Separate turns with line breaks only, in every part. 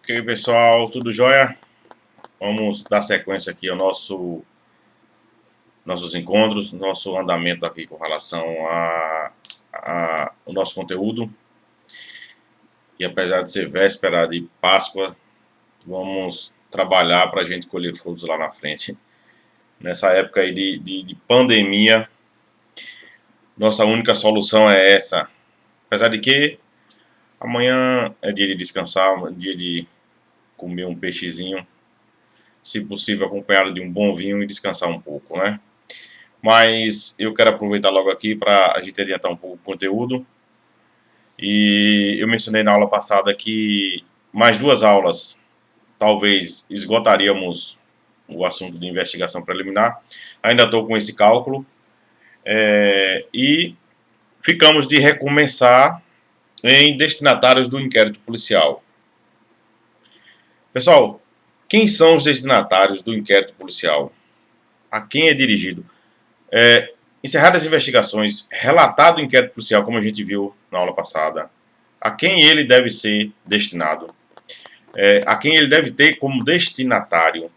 Ok, pessoal, tudo jóia? Vamos dar sequência aqui ao nossos encontros, nosso andamento aqui com relação ao nosso conteúdo. E apesar de ser véspera de Páscoa, vamos trabalhar para a gente colher frutos lá na frente. Nessa época aí de pandemia, nossa única solução é essa. Apesar de que amanhã é dia de descansar, dia de comer um peixezinho, se possível acompanhado de um bom vinho e descansar um pouco, né? Mas eu quero aproveitar logo aqui para a gente adiantar um pouco o conteúdo. E eu mencionei na aula passada que mais 2 aulas talvez esgotaríamos o assunto de investigação preliminar. Ainda estou com esse cálculo. E ficamos de recomeçar em destinatários do inquérito policial. Pessoal, quem são os destinatários do inquérito policial? A quem é dirigido? Encerradas as investigações, relatado o inquérito policial, como a gente viu na aula passada, a quem ele deve ser destinado, a quem ele deve ter como destinatário.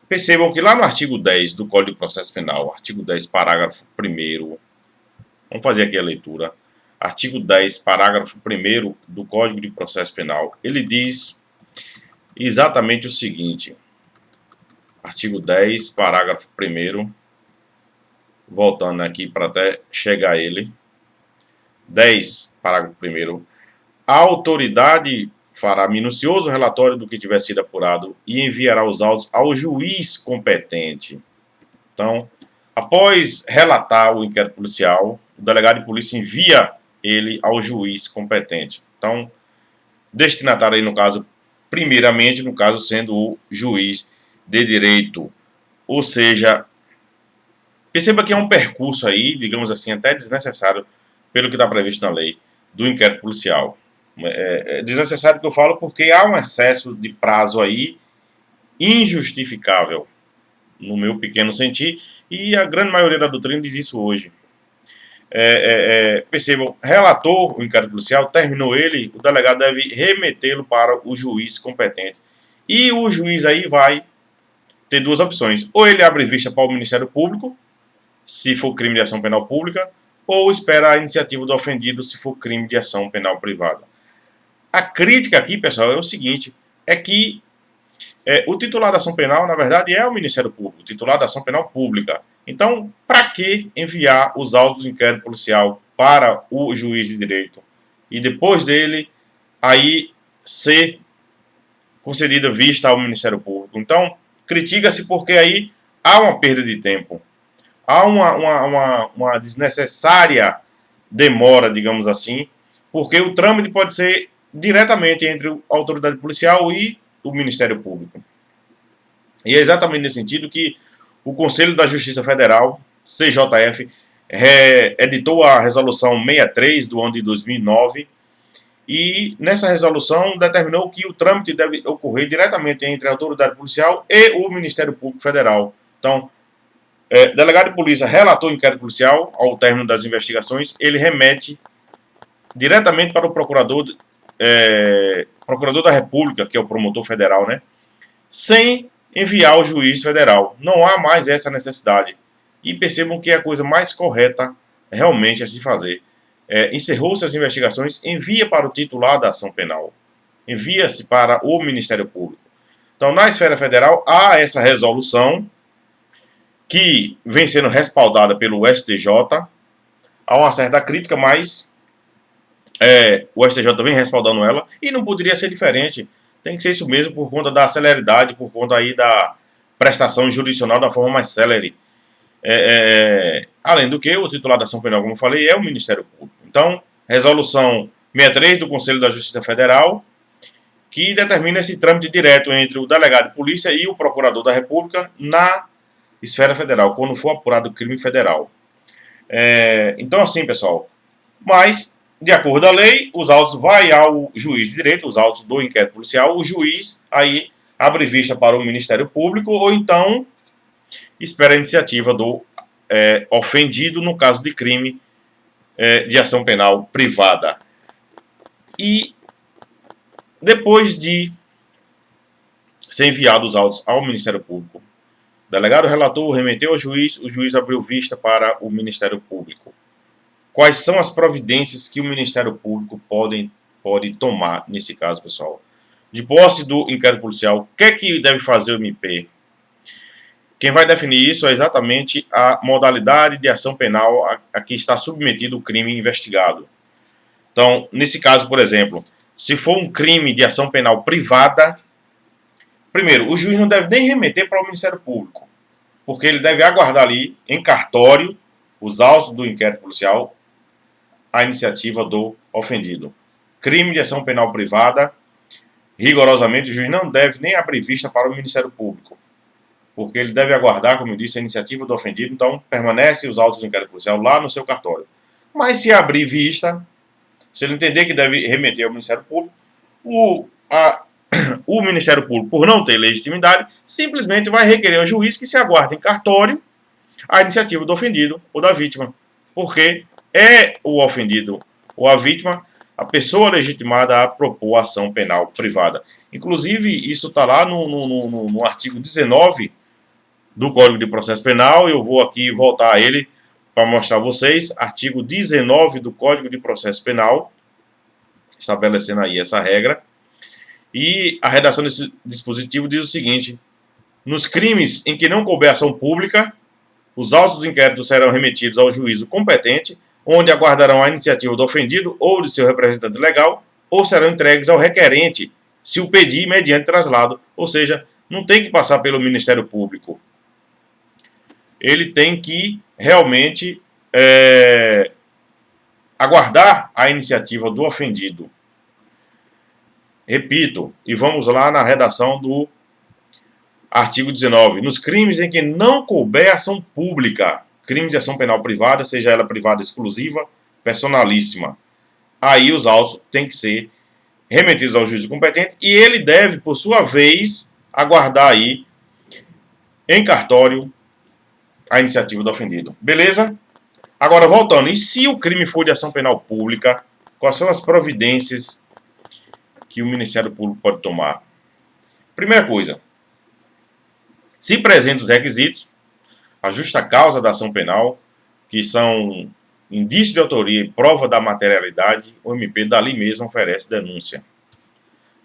Percebam que lá no artigo 10 do Código de Processo Penal, artigo 10, parágrafo 1º, vamos fazer aqui a leitura, artigo 10, parágrafo 1º do Código de Processo Penal, ele diz exatamente o seguinte, artigo 10, parágrafo 1º, voltando aqui para até chegar a ele, 10, parágrafo 1º, a autoridade fará minucioso relatório do que tiver sido apurado e enviará os autos ao juiz competente. Então, após relatar o inquérito policial, o delegado de polícia envia ele ao juiz competente. Então, destinatário aí no caso, primeiramente, no caso sendo o juiz de direito. Ou seja, perceba que é um percurso aí, digamos assim, até desnecessário pelo que está previsto na lei do inquérito policial. É desnecessário que eu falo porque há um excesso de prazo aí injustificável, no meu pequeno sentir, e a grande maioria da doutrina diz isso hoje. Percebam, relatou o inquérito policial, terminou ele, o delegado deve remetê-lo para o juiz competente. E o juiz aí vai ter 2 opções. Ou ele abre vista para o Ministério Público, se for crime de ação penal pública, ou espera a iniciativa do ofendido, se for crime de ação penal privada. A crítica aqui, pessoal, é o seguinte, é que o titular da ação penal, na verdade, é o Ministério Público, o titular da ação penal pública. Então, para que enviar os autos do inquérito policial para o juiz de direito e depois dele, aí, ser concedida vista ao Ministério Público? Então, critica-se porque aí há uma perda de tempo, há uma desnecessária demora, digamos assim, porque o trâmite pode ser diretamente entre a autoridade policial e o Ministério Público. E é exatamente nesse sentido que o Conselho da Justiça Federal, CJF, editou a resolução 63 do ano de 2009 e nessa resolução determinou que o trâmite deve ocorrer diretamente entre a autoridade policial e o Ministério Público Federal. Então, delegado de polícia relatou o inquérito policial ao término das investigações, ele remete diretamente para o procurador da República, que é o promotor federal, né? Sem enviar ao juiz federal. Não há mais essa necessidade. E percebam que é a coisa mais correta realmente a se fazer. Encerrou-se as investigações, envia para o titular da ação penal. Envia-se para o Ministério Público. Então, na esfera federal, há essa resolução que vem sendo respaldada pelo STJ. Há uma certa crítica, mas o STJ vem respaldando ela e não poderia ser diferente. Tem que ser isso mesmo por conta da celeridade, por conta aí da prestação jurisdicional da forma mais célere. Além do que, o titular da ação penal, como eu falei, é o Ministério Público. Então, resolução 63 do Conselho da Justiça Federal, que determina esse trâmite direto entre o delegado de polícia e o procurador da República na esfera federal, quando for apurado o crime federal. Então, assim, pessoal, mas de acordo com a lei, os autos vai ao juiz de direito, os autos do inquérito policial, o juiz aí abre vista para o Ministério Público ou então espera a iniciativa do ofendido no caso de crime de ação penal privada. E depois de ser enviado os autos ao Ministério Público, o delegado relator remeteu ao juiz, o juiz abriu vista para o Ministério Público. Quais são as providências que o Ministério Público pode tomar nesse caso, pessoal? De posse do inquérito policial, o que é que deve fazer o MP? Quem vai definir isso é exatamente a modalidade de ação penal a que está submetido o crime investigado. Então, nesse caso, por exemplo, se for um crime de ação penal privada, primeiro, o juiz não deve nem remeter para o Ministério Público, porque ele deve aguardar ali, em cartório, os autos do inquérito policial, a iniciativa do ofendido. Crime de ação penal privada, rigorosamente, o juiz não deve nem abrir vista para o Ministério Público, porque ele deve aguardar, como eu disse, a iniciativa do ofendido, então permanece os autos do inquérito policial lá no seu cartório. Mas se abrir vista, se ele entender que deve remeter ao Ministério Público, o Ministério Público, por não ter legitimidade, simplesmente vai requerer ao juiz que se aguarde em cartório a iniciativa do ofendido ou da vítima, porque é o ofendido ou a vítima a pessoa legitimada a propor ação penal privada. Inclusive, isso está lá no artigo 19 do Código de Processo Penal. Eu vou aqui voltar a ele para mostrar a vocês. Artigo 19 do Código de Processo Penal, estabelecendo aí essa regra. E a redação desse dispositivo diz o seguinte: nos crimes em que não couber ação pública, os autos do inquérito serão remetidos ao juízo competente, onde aguardarão a iniciativa do ofendido ou de seu representante legal, ou serão entregues ao requerente, se o pedir mediante traslado, ou seja, não tem que passar pelo Ministério Público. Ele tem que realmente aguardar a iniciativa do ofendido. Repito, e vamos lá na redação do artigo 19. Nos crimes em que não couber ação pública, crime de ação penal privada, seja ela privada exclusiva, personalíssima, aí os autos têm que ser remetidos ao juízo competente e ele deve, por sua vez, aguardar aí em cartório a iniciativa do ofendido. Beleza? Agora, voltando, e se o crime for de ação penal pública, quais são as providências que o Ministério Público pode tomar? Primeira coisa, se presentes os requisitos, a justa causa da ação penal, que são indício de autoria e prova da materialidade, o MP dali mesmo oferece denúncia.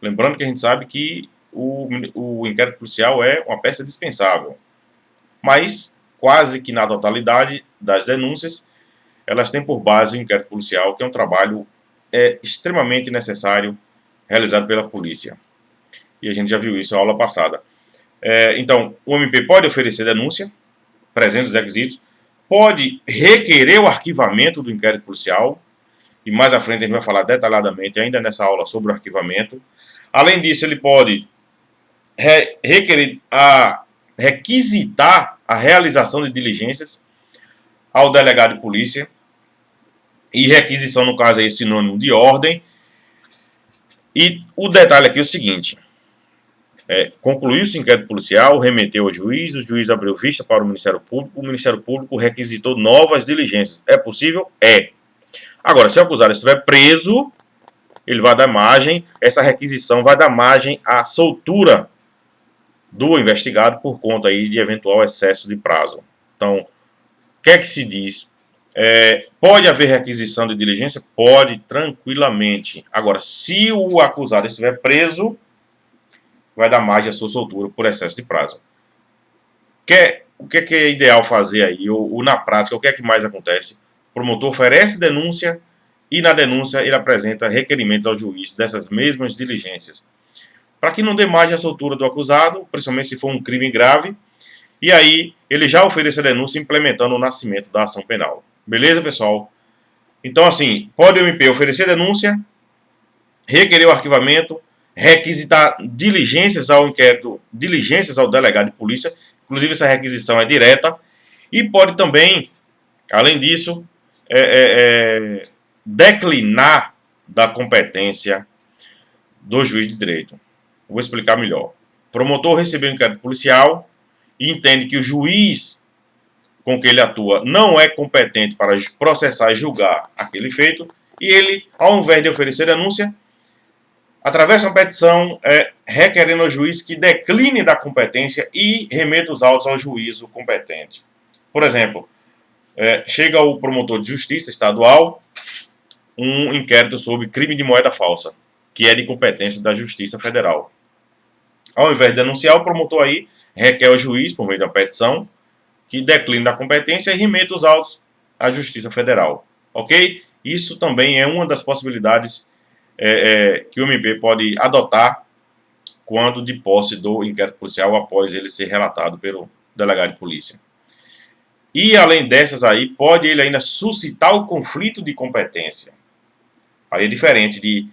Lembrando que a gente sabe que o inquérito policial é uma peça dispensável, mas quase que na totalidade das denúncias, elas têm por base o inquérito policial, que é um trabalho extremamente necessário realizado pela polícia. E a gente já viu isso na aula passada. Então, o MP pode oferecer denúncia, presente os requisitos, pode requerer o arquivamento do inquérito policial, e mais à frente a gente vai falar detalhadamente ainda nessa aula sobre o arquivamento. Além disso, ele pode requisitar a realização de diligências ao delegado de polícia, e requisição, no caso, é sinônimo de ordem. E o detalhe aqui é o seguinte: concluiu-se o inquérito policial, remeteu ao juiz, o juiz abriu vista para o Ministério Público requisitou novas diligências. É possível? É. Agora, se o acusado estiver preso, ele vai dar margem, essa requisição vai dar margem à soltura do investigado por conta aí de eventual excesso de prazo. Então, o que é que se diz? Pode haver requisição de diligência? Pode, tranquilamente. Agora, se o acusado estiver preso, vai dar margem à sua soltura por excesso de prazo. O que é ideal fazer aí? Ou na prática, o que é que mais acontece? O promotor oferece denúncia e na denúncia ele apresenta requerimentos ao juiz dessas mesmas diligências, para que não dê margem à soltura do acusado, principalmente se for um crime grave, e aí ele já oferece a denúncia implementando o nascimento da ação penal. Beleza, pessoal? Então, assim, pode o MP oferecer denúncia, requerer o arquivamento, requisitar diligências ao inquérito, diligências ao delegado de polícia, inclusive essa requisição é direta, e pode também, além disso, declinar da competência do juiz de direito. Vou explicar melhor. O promotor recebeu um inquérito policial e entende que o juiz com que ele atua não é competente para processar e julgar aquele feito, e ele, ao invés de oferecer denúncia, através de uma petição requerendo ao juiz que decline da competência e remeta os autos ao juízo competente. Por exemplo, chega o promotor de justiça estadual um inquérito sobre crime de moeda falsa, que é de competência da Justiça Federal. Ao invés de denunciar, o promotor aí requer ao juiz, por meio de uma petição, que decline da competência e remeta os autos à Justiça Federal. Ok? Isso também é uma das possibilidades que o MP pode adotar quando de posse do inquérito policial após ele ser relatado pelo delegado de polícia. E além dessas aí, pode ele ainda suscitar o conflito de competência. Aí é diferente de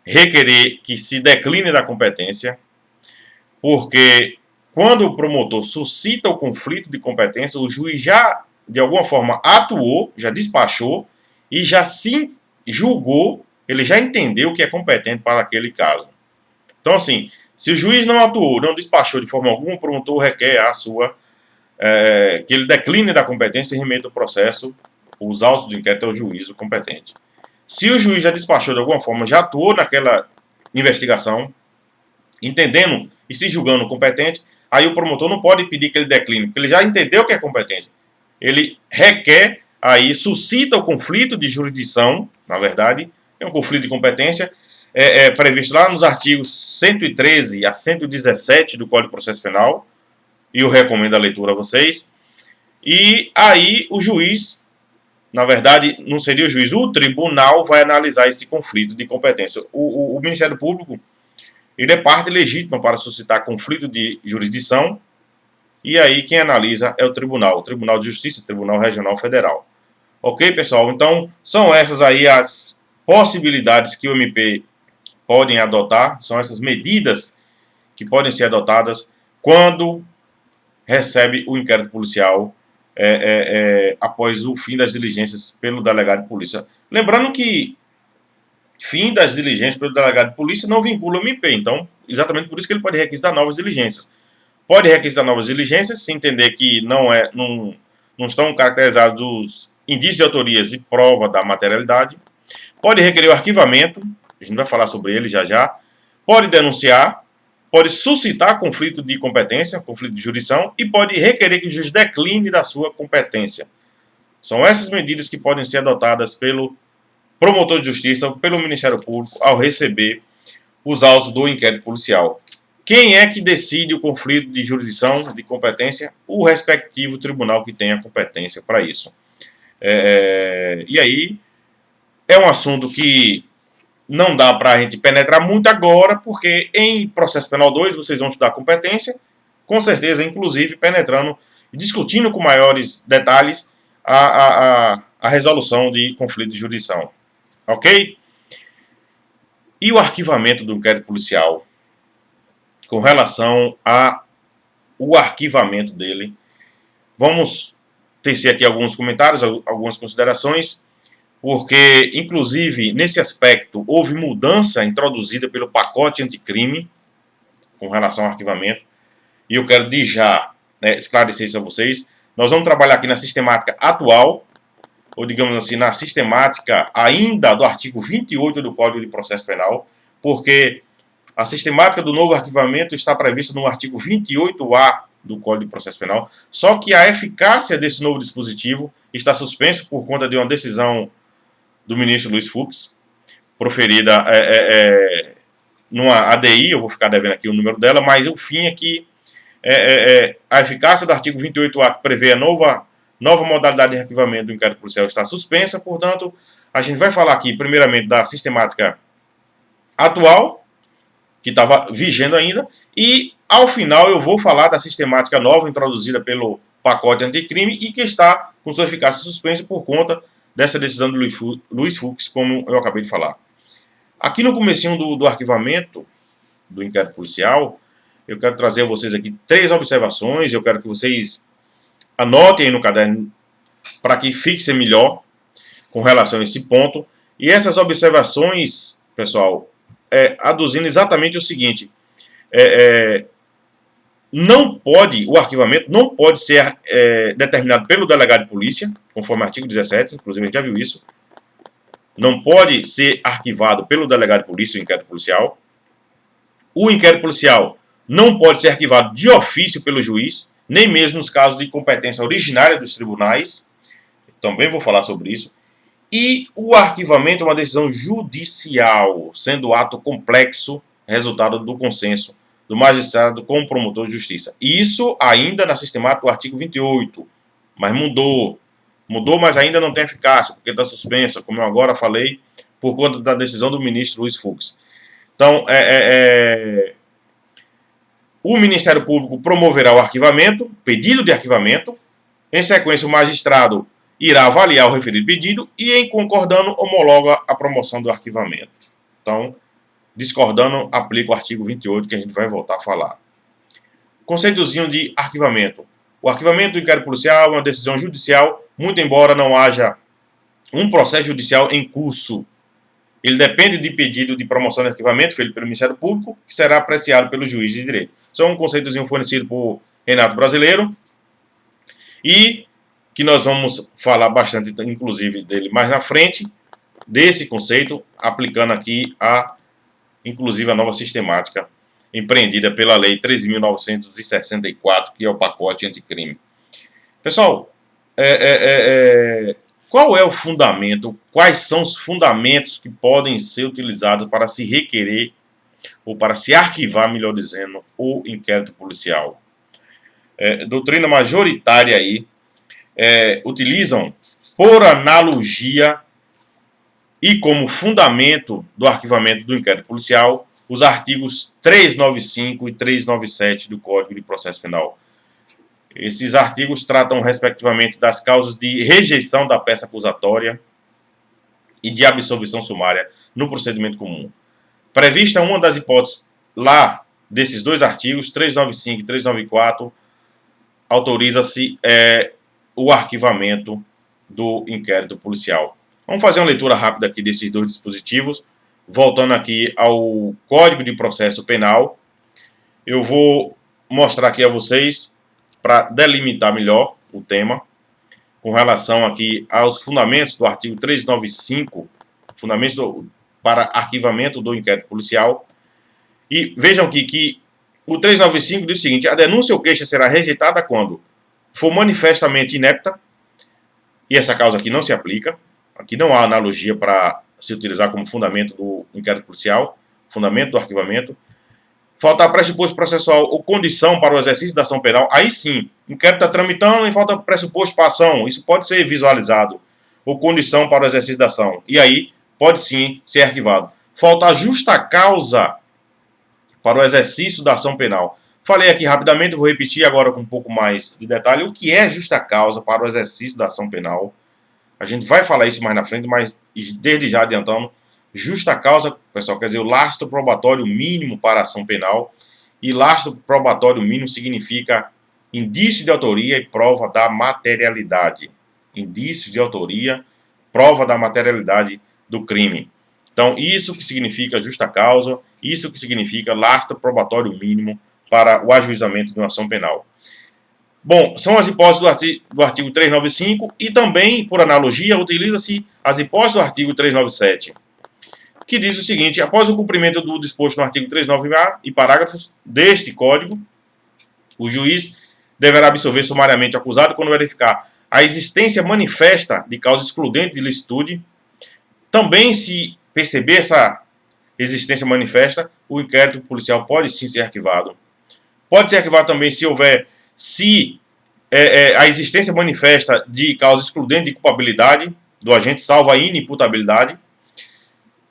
requerer que se decline da competência, porque quando o promotor suscita o conflito de competência, o juiz já, de alguma forma, atuou, já despachou e já se julgou, ele já entendeu que é competente para aquele caso. Então, assim, se o juiz não atuou, não despachou de forma alguma, o promotor requer a sua que ele decline da competência e remeta o processo, os autos do inquérito ao juízo competente. Se o juiz já despachou de alguma forma, já atuou naquela investigação, entendendo e se julgando competente, aí o promotor não pode pedir que ele decline, porque ele já entendeu que é competente. Ele requer, aí suscita o conflito de jurisdição, na verdade, é um conflito de competência, previsto lá nos artigos 113 a 117 do Código de Processo Penal, e eu recomendo a leitura a vocês. E aí o juiz, na verdade, não seria o juiz, o tribunal vai analisar esse conflito de competência. O Ministério Público, ele é parte legítima para suscitar conflito de jurisdição, e aí quem analisa é o Tribunal de Justiça, Tribunal Regional Federal. Ok, pessoal? Então, são essas aí as possibilidades que o MP podem adotar, são essas medidas que podem ser adotadas quando recebe o inquérito policial após o fim das diligências pelo delegado de polícia. Lembrando que fim das diligências pelo delegado de polícia não vincula o MP, então, exatamente por isso que ele pode requisitar novas diligências. Pode requisitar novas diligências, se entender que não estão caracterizados os indícios de autorias e prova da materialidade. Pode requerer o arquivamento, a gente vai falar sobre ele já já. Pode denunciar, pode suscitar conflito de competência, conflito de jurisdição, e pode requerer que o juiz decline da sua competência. São essas medidas que podem ser adotadas pelo promotor de justiça, pelo Ministério Público, ao receber os autos do inquérito policial. Quem é que decide o conflito de jurisdição, de competência? O respectivo tribunal que tem a competência para isso. E aí, é um assunto que não dá para a gente penetrar muito agora, porque em processo penal 2 vocês vão estudar competência, com certeza, inclusive penetrando e discutindo com maiores detalhes a resolução de conflito de jurisdição. Ok? E o arquivamento do inquérito policial, com relação ao arquivamento dele, vamos tecer aqui alguns comentários, algumas considerações, porque, inclusive, nesse aspecto, houve mudança introduzida pelo pacote anticrime com relação ao arquivamento, e eu quero de já esclarecer isso a vocês. Nós vamos trabalhar aqui na sistemática atual, ou digamos assim, na sistemática ainda do artigo 28 do Código de Processo Penal, porque a sistemática do novo arquivamento está prevista no artigo 28A do Código de Processo Penal, só que a eficácia desse novo dispositivo está suspensa por conta de uma decisão do ministro Luiz Fux, proferida numa ADI, eu vou ficar devendo aqui o número dela, mas o fim é que a eficácia do artigo 28A, que prevê a nova modalidade de arquivamento do inquérito policial, está suspensa. Portanto, a gente vai falar aqui, primeiramente, da sistemática atual, que estava vigendo ainda, e, ao final, eu vou falar da sistemática nova, introduzida pelo pacote anticrime, e que está com sua eficácia suspensa por conta dessa decisão do Luiz Fux, como eu acabei de falar. Aqui no comecinho do arquivamento do inquérito policial, eu quero trazer a vocês aqui 3 observações, eu quero que vocês anotem aí no caderno para que fixem melhor com relação a esse ponto. E essas observações, pessoal, aduzindo exatamente o seguinte, o arquivamento não pode ser determinado pelo delegado de polícia, conforme o artigo 17, inclusive a gente já viu isso. Não pode ser arquivado pelo delegado de polícia o inquérito policial. O inquérito policial não pode ser arquivado de ofício pelo juiz, nem mesmo nos casos de competência originária dos tribunais. Também vou falar sobre isso. E o arquivamento é uma decisão judicial, sendo ato complexo, resultado do consenso do magistrado com o promotor de justiça. Isso ainda na sistemática do artigo 28, mas mudou. Mudou, mas ainda não tem eficácia, porque está suspensa, como eu agora falei, por conta da decisão do ministro Luiz Fux. Então, o Ministério Público promoverá o arquivamento, pedido de arquivamento. Em sequência, o magistrado irá avaliar o referido pedido e, em concordando, homologa a promoção do arquivamento. Então, discordando, aplica o artigo 28, que a gente vai voltar a falar. Conceitozinho de arquivamento. O arquivamento do inquérito policial é uma decisão judicial, muito embora não haja um processo judicial em curso. Ele depende de pedido de promoção de arquivamento feito pelo Ministério Público, que será apreciado pelo juiz de direito. Isso é um conceitozinho fornecido por Renato Brasileiro e que nós vamos falar bastante, inclusive, dele mais na frente, desse conceito, aplicando aqui inclusive a nova sistemática empreendida pela Lei 13.964, que é o pacote anticrime. Pessoal, qual é o fundamento, quais são os fundamentos que podem ser utilizados para se requerer, ou para se arquivar, melhor dizendo, o inquérito policial? Doutrina majoritária aí, utilizam por analogia e como fundamento do arquivamento do inquérito policial os artigos 395 e 397 do Código de Processo Penal. Esses artigos tratam, respectivamente, das causas de rejeição da peça acusatória e de absolvição sumária no procedimento comum. Prevista uma das hipóteses lá desses dois artigos, 395 e 394, autoriza-se o arquivamento do inquérito policial. Vamos fazer uma leitura rápida aqui desses dois dispositivos. Voltando aqui ao Código de Processo Penal, eu vou mostrar aqui a vocês, para delimitar melhor o tema, com relação aqui aos fundamentos do artigo 395, fundamentos para arquivamento do inquérito policial. E vejam aqui que o 395 diz o seguinte: a denúncia ou queixa será rejeitada quando for manifestamente inepta, e essa causa aqui não se aplica, aqui não há analogia para se utilizar como fundamento do inquérito policial, fundamento do arquivamento. Faltar pressuposto processual ou condição para o exercício da ação penal, aí sim, o inquérito está tramitando e falta pressuposto para a ação, isso pode ser visualizado, ou condição para o exercício da ação, e aí pode sim ser arquivado. Falta justa causa para o exercício da ação penal. Falei aqui rapidamente, vou repetir agora com um pouco mais de detalhe, o que é justa causa para o exercício da ação penal. A gente vai falar isso mais na frente, mas desde já adiantando, justa causa, pessoal, quer dizer, o lastro probatório mínimo para a ação penal. E lastro probatório mínimo significa indício de autoria e prova da materialidade. Indício de autoria, prova da materialidade do crime. Então, isso que significa justa causa, isso que significa lastro probatório mínimo para o ajuizamento de uma ação penal. Bom, são as hipóteses do artigo 395 e também, por analogia, utiliza-se as hipóteses do artigo 397. Que diz o seguinte: após o cumprimento do disposto no artigo 395A e parágrafos deste Código, o juiz deverá absolver sumariamente o acusado quando verificar a existência manifesta de causa excludente de licitude. Também, se perceber essa existência manifesta, o inquérito policial pode sim ser arquivado. Pode ser arquivado também se houver a existência manifesta de causa excludente de culpabilidade do agente, salvo a inimputabilidade.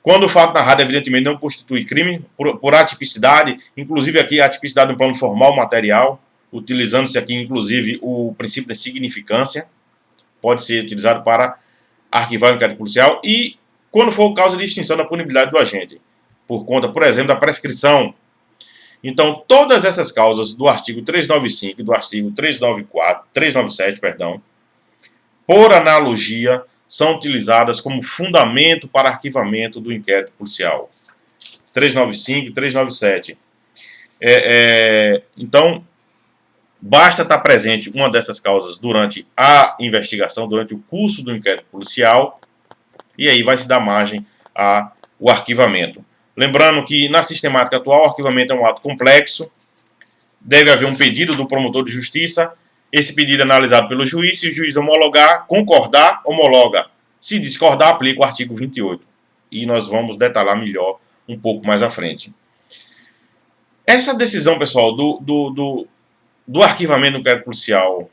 Quando o fato narrado, evidentemente, não constitui crime, por atipicidade, inclusive aqui a atipicidade no plano formal material, utilizando-se aqui, inclusive, o princípio da significância, pode ser utilizado para arquivar o inquérito policial, e quando for causa de extinção da punibilidade do agente, por conta, por exemplo, da prescrição. Então, todas essas causas do artigo 395 e do artigo 397, por analogia, são utilizadas como fundamento para arquivamento do inquérito policial. 395 e 397. Então, basta estar presente uma dessas causas durante a investigação, durante o curso do inquérito policial, e aí vai se dar margem ao arquivamento. Lembrando que na sistemática atual o arquivamento é um ato complexo, deve haver um pedido do promotor de justiça, esse pedido é analisado pelo juiz, se o juiz homologar, concordar, homologa. Se discordar, aplica o artigo 28. E nós vamos detalhar melhor um pouco mais à frente. Essa decisão, pessoal, do arquivamento do inquérito policial,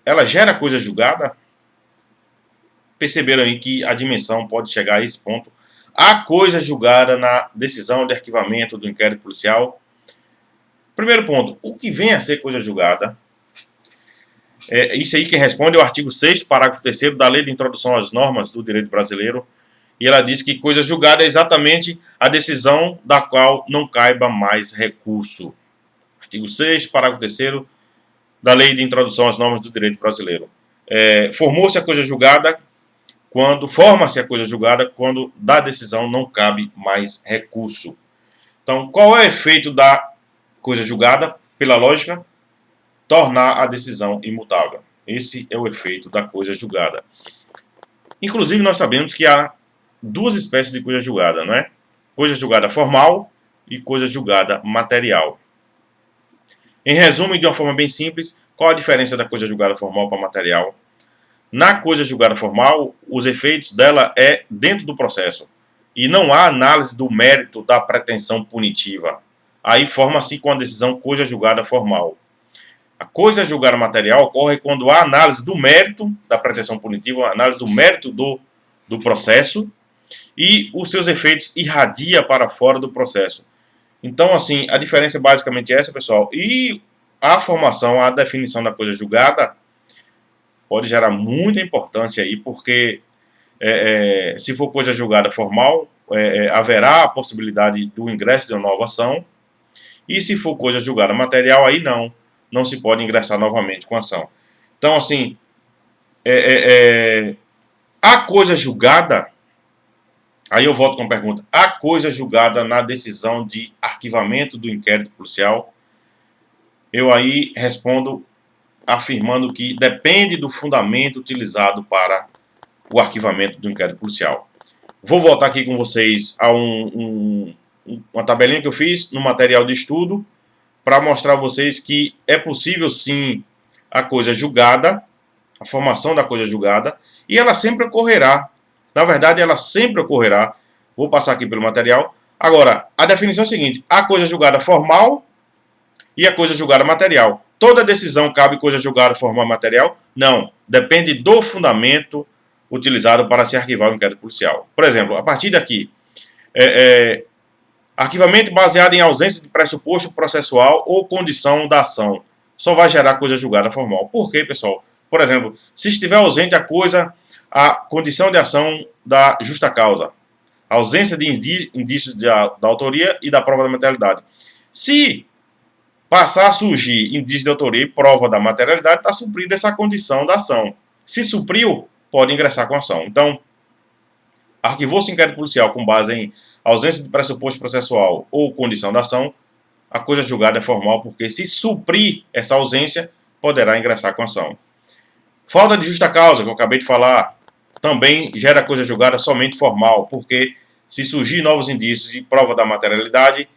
ela gera coisa julgada? Perceberam aí que a dimensão pode chegar a esse ponto. Há coisa julgada na decisão de arquivamento do inquérito policial? Primeiro ponto, o que vem a ser coisa julgada? Isso aí quem responde é o artigo 6º, parágrafo 3º da Lei de Introdução às Normas do Direito Brasileiro. E ela diz que coisa julgada é exatamente a decisão da qual não caiba mais recurso. Artigo 6º, parágrafo 3º da Lei de Introdução às Normas do Direito Brasileiro. Formou-se a coisa julgada forma-se a coisa julgada quando da decisão não cabe mais recurso. Então, qual é o efeito da coisa julgada? Pela lógica, tornar a decisão imutável. Esse é o efeito da coisa julgada. Inclusive, nós sabemos que há duas espécies de coisa julgada, não é? Coisa julgada formal e coisa julgada material. Em resumo, e de uma forma bem simples, qual a diferença da coisa julgada formal para material? Na coisa julgada formal, os efeitos dela é dentro do processo. E não há análise do mérito da pretensão punitiva. Aí forma-se com a decisão coisa julgada formal. A coisa julgada material ocorre quando há análise do mérito da pretensão punitiva, análise do mérito do processo e os seus efeitos irradia para fora do processo. Então, assim, a diferença é basicamente essa, pessoal. E a formação, a definição da coisa julgada pode gerar muita importância aí, porque se for coisa julgada formal, haverá a possibilidade do ingresso de uma nova ação. E se for coisa julgada material, aí não se pode ingressar novamente com a ação. Então, assim, a coisa julgada, aí eu volto com a pergunta, a coisa julgada na decisão de arquivamento do inquérito policial, eu aí respondo afirmando que depende do fundamento utilizado para o arquivamento do inquérito policial. Vou voltar aqui com vocês a uma tabelinha que eu fiz no material de estudo para mostrar a vocês que é possível sim a coisa julgada, a formação da coisa julgada, e ela sempre ocorrerá. Na verdade, ela sempre ocorrerá. Vou passar aqui pelo material. Agora, a definição é a seguinte: a coisa julgada formal e a coisa julgada material. Toda decisão cabe coisa julgada formal material? Não. Depende do fundamento utilizado para se arquivar o inquérito policial. Por exemplo, a partir daqui, arquivamento baseado em ausência de pressuposto processual ou condição da ação só vai gerar coisa julgada formal. Por quê, pessoal? Por exemplo, se estiver ausente a condição de ação da justa causa, ausência de indícios da autoria e da prova da materialidade. Se passar a surgir indício de autoria e prova da materialidade, está suprida essa condição da ação. Se supriu, pode ingressar com a ação. Então, arquivou-se inquérito policial com base em ausência de pressuposto processual ou condição da ação, a coisa julgada é formal, porque se suprir essa ausência, poderá ingressar com a ação. Falta de justa causa, que eu acabei de falar, também gera coisa julgada somente formal, porque se surgir novos indícios e prova da materialidade,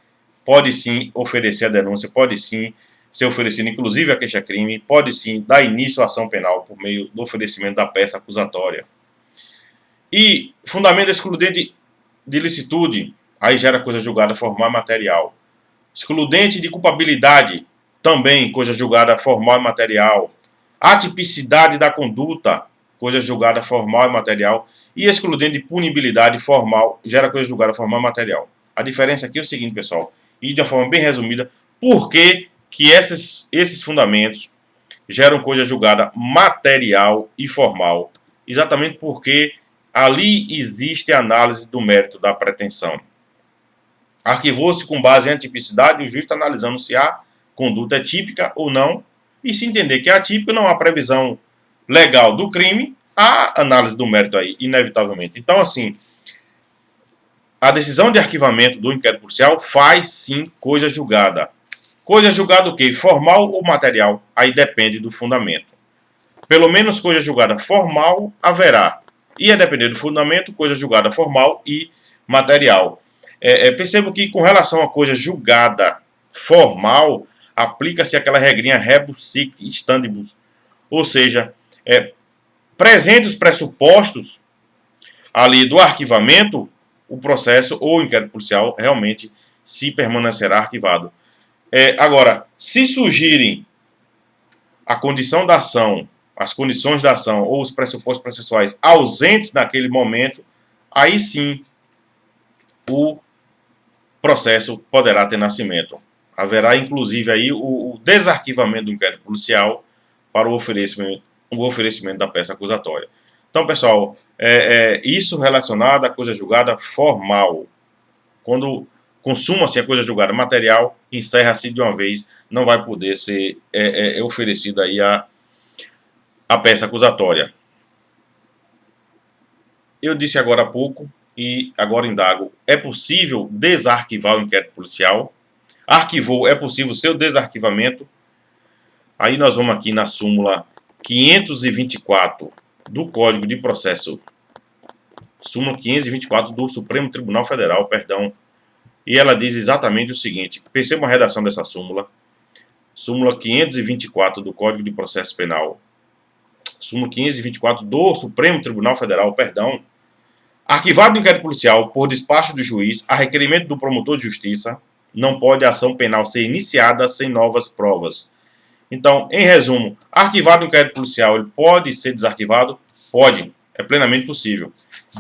pode sim oferecer a denúncia, pode sim ser oferecida inclusive a queixa-crime, pode sim dar início à ação penal por meio do oferecimento da peça acusatória. E fundamento excludente de ilicitude, aí gera coisa julgada formal e material. Excludente de culpabilidade, também coisa julgada formal e material. Atipicidade da conduta, coisa julgada formal e material. E excludente de punibilidade formal, gera coisa julgada formal e material. A diferença aqui é o seguinte, pessoal, e de uma forma bem resumida, por que esses fundamentos geram coisa julgada material e formal? Exatamente porque ali existe a análise do mérito da pretensão. Arquivou-se com base em atipicidade, o juiz está analisando se a conduta é típica ou não, e se entender que é atípica, não há previsão legal do crime, há análise do mérito aí, inevitavelmente. Então, assim, a decisão de arquivamento do inquérito policial faz sim coisa julgada. Coisa julgada o quê? Formal ou material? Aí depende do fundamento. Pelo menos coisa julgada formal haverá. E a depender do fundamento, coisa julgada formal e material. Percebo que com relação a coisa julgada formal, aplica-se aquela regrinha rebus sic stantibus, ou seja, presentes os pressupostos ali do arquivamento, o processo ou o inquérito policial realmente se permanecerá arquivado. Agora, se surgirem a condição da ação, as condições da ação ou os pressupostos processuais ausentes naquele momento, aí sim o processo poderá ter nascimento. Haverá inclusive aí o desarquivamento do inquérito policial para o oferecimento da peça acusatória. Então, pessoal, isso relacionado à coisa julgada formal. Quando consuma-se a coisa julgada material, encerra-se de uma vez, não vai poder ser oferecida aí a peça acusatória. Eu disse agora há pouco, e agora indago, é possível desarquivar o inquérito policial? Arquivou, é possível seu desarquivamento? Aí nós vamos aqui na súmula 524 do Código de Processo, súmula 524 do Supremo Tribunal Federal, perdão, e ela diz exatamente o seguinte, perceba a redação dessa súmula, súmula 524 do Código de Processo Penal, súmula 524 do Supremo Tribunal Federal, perdão, arquivado o inquérito policial por despacho do juiz a requerimento do promotor de justiça, não pode a ação penal ser iniciada sem novas provas. Então, em resumo, arquivado o inquérito policial, ele pode ser desarquivado? Pode, é plenamente possível,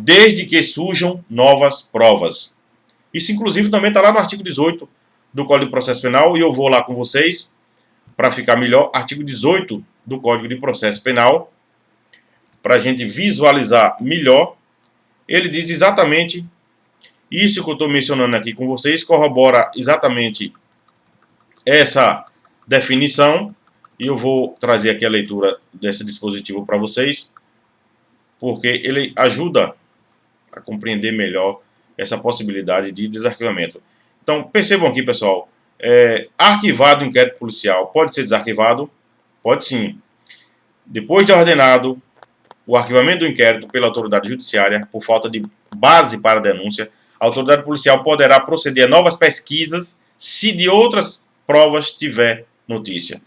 desde que surjam novas provas. Isso, inclusive, também está lá no artigo 18 do Código de Processo Penal, e eu vou lá com vocês, para ficar melhor, artigo 18 do Código de Processo Penal, para a gente visualizar melhor. Ele diz exatamente isso que eu estou mencionando aqui com vocês, corrobora exatamente essa definição, e eu vou trazer aqui a leitura desse dispositivo para vocês, porque ele ajuda a compreender melhor essa possibilidade de desarquivamento. Então, percebam aqui, pessoal, arquivado o inquérito policial pode ser desarquivado? Pode sim. Depois de ordenado o arquivamento do inquérito pela autoridade judiciária por falta de base para a denúncia, a autoridade policial poderá proceder a novas pesquisas se de outras provas tiver notícia.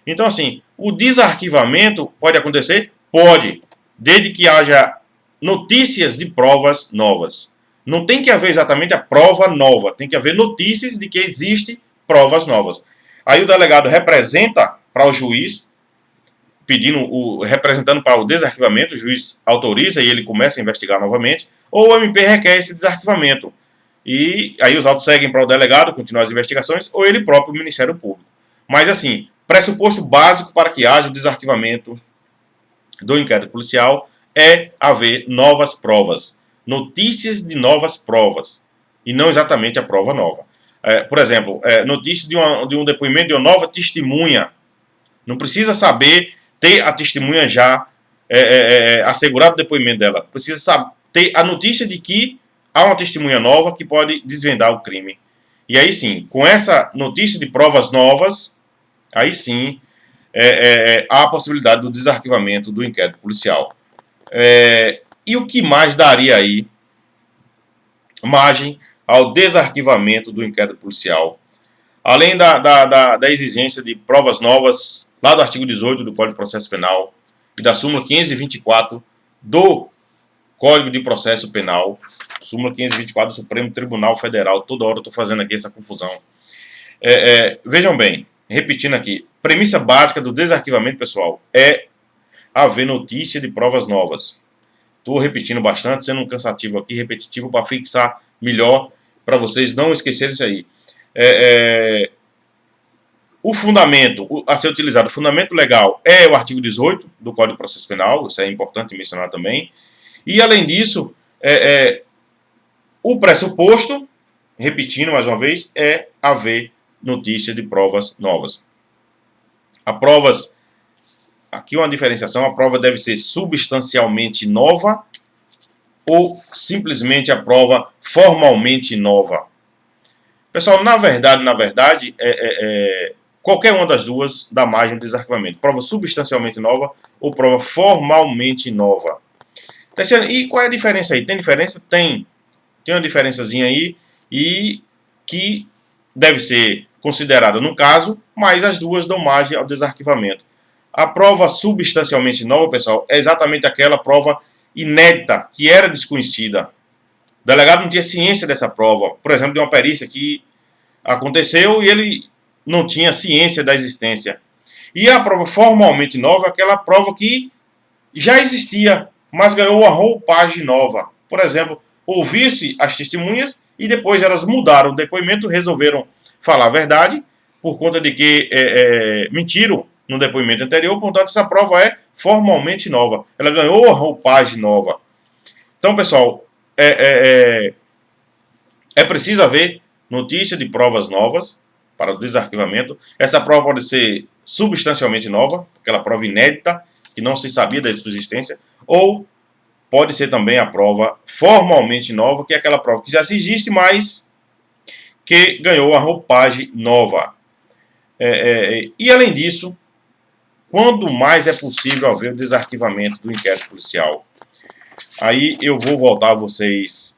Então, assim, o desarquivamento pode acontecer? Pode, desde que haja notícias de provas novas. Não tem que haver exatamente a prova nova, tem que haver notícias de que existem provas novas. Aí o delegado representa para o juiz, representando para o desarquivamento, o juiz autoriza e ele começa a investigar novamente, ou o MP requer esse desarquivamento. E aí os autos seguem para o delegado, continuar as investigações, ou ele próprio, o Ministério Público. Mas assim, pressuposto básico para que haja o desarquivamento do inquérito policial é haver novas provas, notícias de novas provas, e não exatamente a prova nova. Por exemplo, notícia de um depoimento de uma nova testemunha. Não precisa saber ter a testemunha já assegurado o depoimento dela. Precisa ter a notícia de que há uma testemunha nova que pode desvendar o crime. E aí sim, com essa notícia de provas novas, aí sim há a possibilidade do desarquivamento do inquérito policial. E o que mais daria aí margem ao desarquivamento do inquérito policial? Além da exigência de provas novas, lá do artigo 18 do Código de Processo Penal e da súmula 524 do Código de Processo Penal, súmula 524 do Supremo Tribunal Federal, toda hora eu estou fazendo aqui essa confusão. Vejam bem, repetindo aqui, premissa básica do desarquivamento, pessoal, é haver notícia de provas novas. Estou repetindo bastante, sendo um cansativo aqui, repetitivo, para fixar melhor, para vocês não esquecerem isso aí. O fundamento a ser utilizado, o fundamento legal, é o artigo 18 do Código de Processo Penal, isso é importante mencionar também. E, além disso, o pressuposto, repetindo mais uma vez, é haver notícia de provas novas. A provas, aqui uma diferenciação, a prova deve ser substancialmente nova ou simplesmente a prova formalmente nova. Pessoal, na verdade, qualquer uma das duas dá margem de desarquivamento. Prova substancialmente nova ou prova formalmente nova. E qual é a diferença aí? Tem diferença? Tem uma diferençazinha aí. e que deve ser considerada no caso, mas as duas dão margem ao desarquivamento. A prova substancialmente nova, pessoal, é exatamente aquela prova inédita, que era desconhecida. O delegado não tinha ciência dessa prova. Por exemplo, de uma perícia que aconteceu e ele não tinha ciência da existência. E a prova formalmente nova é aquela prova que já existia, mas ganhou uma roupagem nova. Por exemplo, ouviu-se as testemunhas e depois elas mudaram o depoimento, resolveram falar a verdade, por conta de que mentiram no depoimento anterior, portanto essa prova é formalmente nova. Ela ganhou uma roupagem nova. Então, pessoal, é preciso haver notícia de provas novas para o desarquivamento. Essa prova pode ser substancialmente nova, aquela prova inédita, que não se sabia da sua existência, ou pode ser também a prova formalmente nova, que é aquela prova que já existe, mas que ganhou a roupagem nova. E além disso, quando mais é possível haver o desarquivamento do inquérito policial? Aí eu vou voltar a vocês